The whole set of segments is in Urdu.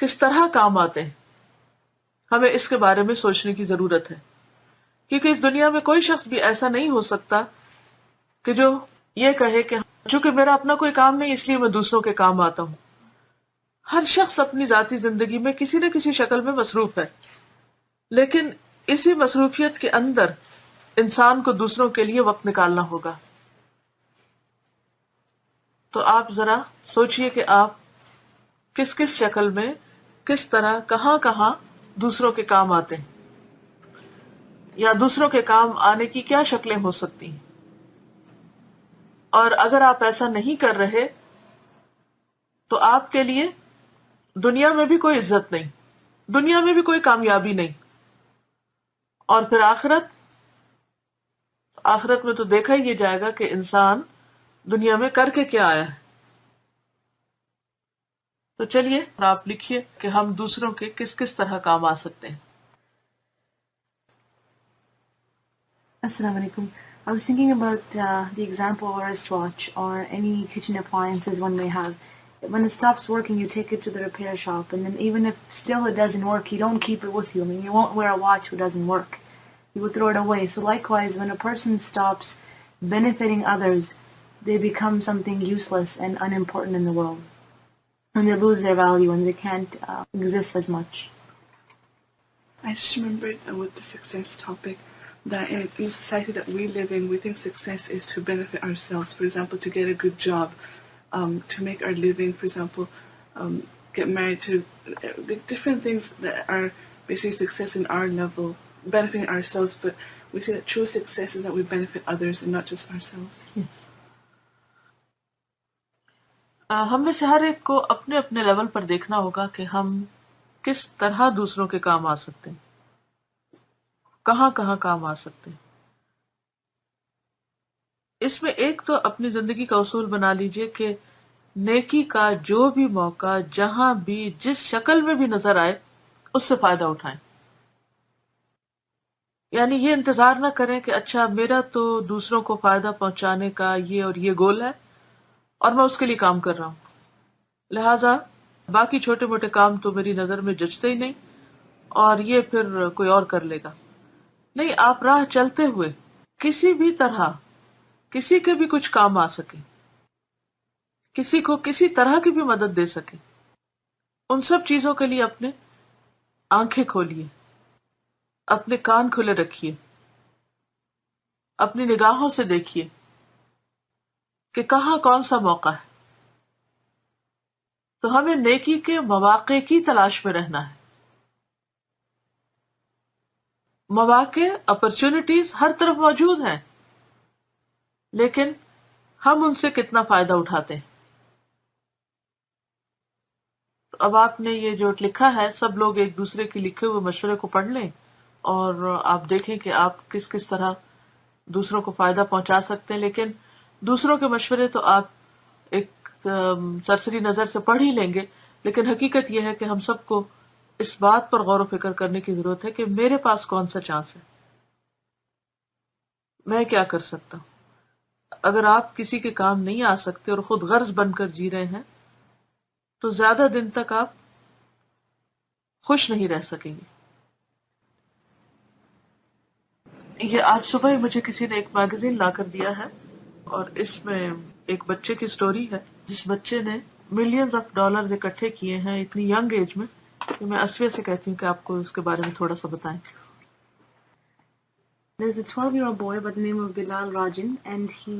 کس طرح کام آتے ہیں، ہمیں اس کے بارے میں سوچنے کی ضرورت ہے، کیونکہ اس دنیا میں کوئی شخص بھی ایسا نہیں ہو سکتا کہ جو یہ کہے کہ چونکہ میرا اپنا کوئی کام نہیں اس لیے میں دوسروں کے کام آتا ہوں. ہر شخص اپنی ذاتی زندگی میں کسی نہ کسی شکل میں مصروف ہے، لیکن اسی مصروفیت کے اندر انسان کو دوسروں کے لیے وقت نکالنا ہوگا. تو آپ ذرا سوچئے کہ آپ کس کس شکل میں، کس طرح، کہاں کہاں دوسروں کے کام آتے ہیں، یا دوسروں کے کام آنے کی کیا شکلیں ہو سکتی ہیں. اور اگر آپ ایسا نہیں کر رہے تو آپ کے لیے دنیا میں بھی کوئی عزت نہیں، دنیا میں بھی کوئی کامیابی نہیں، اور پھر آخرت میں تو دیکھا ہی یہ جائے گا کہ انسان دنیا میں کر کے کیا آیا ہے. تو چلیے آپ لکھیے کہ ہم دوسروں کے کس کس طرح کام آ سکتے ہیں. Assalamu alaikum. I was thinking about the example of a wristwatch or any kitchen appliances one may have. When it stops working, you take it to the repair shop, and then even if still it doesn't work, you don't keep it with you. I mean, you won't wear a watch who doesn't work. You would throw it away. So likewise, when a person stops benefiting others, they become something useless and unimportant in the world. And they lose their value and they can't exist as much. I just remembered with the success topic that in the society that we live in, we think success is to benefit ourselves. For example, to get a good job, to make our living, for example, get married, to different things that are basically success in our level, benefiting ourselves. But we see that true success is that we benefit others and not just ourselves. ہم میں سے ہر ایک کو اپنے اپنے لیول پر دیکھنا ہوگا کہ ہم کس طرح دوسروں کے کام آ سکتے ہیں، کہاں کہاں کام آ سکتے ہیں. اس میں ایک تو اپنی زندگی کا اصول بنا لیجئے کہ نیکی کا جو بھی موقع جہاں بھی جس شکل میں بھی نظر آئے اس سے فائدہ اٹھائیں. یعنی یہ انتظار نہ کریں کہ اچھا میرا تو دوسروں کو فائدہ پہنچانے کا یہ اور یہ گول ہے اور میں اس کے لیے کام کر رہا ہوں، لہٰذا باقی چھوٹے موٹے کام تو میری نظر میں جچتے ہی نہیں اور یہ پھر کوئی اور کر لے گا. نہیں، آپ راہ چلتے ہوئے کسی بھی طرح کسی کے بھی کچھ کام آ سکے، کسی کو کسی طرح کی بھی مدد دے سکے، ان سب چیزوں کے لیے اپنے آنکھیں کھولیے، اپنے کان کھلے رکھیے، اپنی نگاہوں سے دیکھیے کہ کہاں کون سا موقع ہے. تو ہمیں نیکی کے مواقع کی تلاش میں رہنا ہے. مواقع، اپرچونٹیز ہر طرف موجود ہیں، لیکن ہم ان سے کتنا فائدہ اٹھاتے ہیں. تو اب آپ نے یہ جو لکھا ہے، سب لوگ ایک دوسرے کے لکھے ہوئے مشورے کو پڑھ لیں اور آپ دیکھیں کہ آپ کس کس طرح دوسروں کو فائدہ پہنچا سکتے ہیں. لیکن دوسروں کے مشورے تو آپ ایک سرسری نظر سے پڑھ ہی لیں گے، لیکن حقیقت یہ ہے کہ ہم سب کو اس بات پر غور و فکر کرنے کی ضرورت ہے کہ میرے پاس کون سا چانس ہے، میں کیا کر سکتا ہوں. اگر آپ کسی کے کام نہیں آ سکتے اور خود غرض بن کر جی رہے ہیں تو زیادہ دن تک آپ خوش نہیں رہ سکیں گے. یہ آج صبح ہی مجھے کسی نے ایک میگزین لا کر دیا ہے اور اس میں ایک بچے کی سٹوری ہے جس بچے نے ملینز آف ڈالرز اکٹھے کیے ہیں اتنی ینگ ایج میں. تو میں اسویہ سے کہتی ہوں کہ آپ کو اس کے بارے میں تھوڑا سا بتائیں. There's a 12-year-old boy by the name of Bilal Rajan, and he,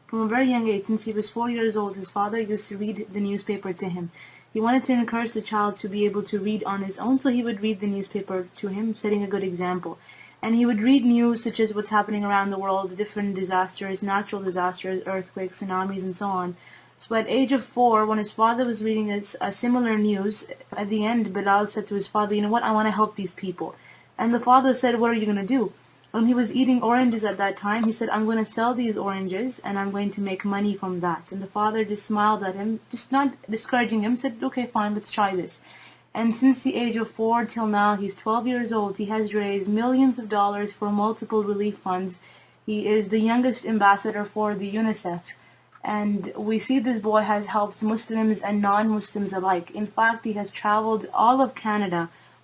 from a very young age, since he was 4 years old, his father used to read the newspaper to him. He wanted to encourage the child to be able to read on his own, so he would read the newspaper to him, setting a good example. And he would read news such as what's happening around the world, different disasters, natural disasters, earthquakes, tsunamis, and so on. So at age of 4, when his father was reading a similar news, at the end, Bilal said to his father, you know what, I want to help these people. And the father said, what are you going to do? When he was eating oranges at that time, he said, I'm going to sell these oranges and I'm going to make money from that. And the father just smiled at him, just not discouraging him, said, okay, fine, let's try this. And since the age of 4 till now, he's 12 years old. He has raised millions of dollars for multiple relief funds. He is the youngest ambassador for the UNICEF. And we see this boy has helped Muslims and non-Muslims alike. In fact, he has traveled all of Canada,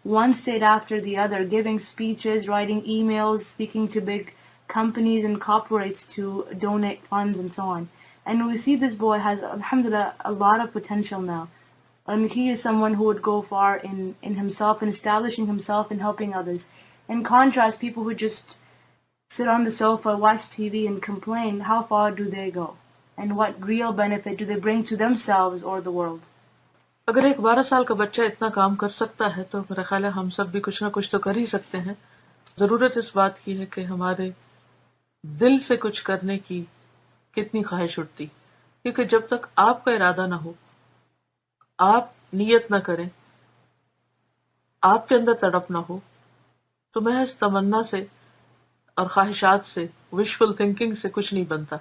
one state after the other, giving speeches, writing emails, speaking to big companies and corporates to donate funds and so on. And we see this boy has, alhamdulillah, a lot of potential now. And he is someone who would go far in himself and establishing himself and helping others. In contrast, people who just sit on the sofa, watch TV and complain, how far do they go? And what real benefit do they bring to themselves or the world? اگر ایک 12 سال کا بچہ اتنا کام کر سکتا ہے تو میرا خیال ہے ہم سب بھی کچھ نہ کچھ تو کر ہی سکتے ہیں. ضرورت اس بات کی ہے کہ ہمارے دل سے کچھ کرنے کی کتنی خواہش اٹھتی، کیونکہ جب تک آپ کا ارادہ نہ ہو، آپ نیت نہ کریں، آپ کے اندر تڑپ نہ ہو، تو محض تمنا سے اور خواہشات سے، وشفل تھنکنگ سے کچھ نہیں بنتا.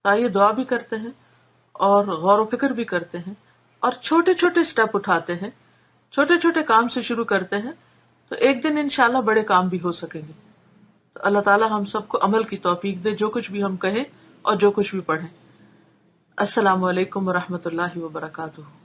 تو آئیے دعا بھی کرتے ہیں اور غور و فکر بھی کرتے ہیں اور چھوٹے چھوٹے سٹیپ اٹھاتے ہیں، چھوٹے چھوٹے کام سے شروع کرتے ہیں تو ایک دن انشاءاللہ بڑے کام بھی ہو سکیں گے. تو اللہ تعالی ہم سب کو عمل کی توفیق دے، جو کچھ بھی ہم کہیں اور جو کچھ بھی پڑھیں. السلام علیکم ورحمۃ اللہ وبرکاتہ.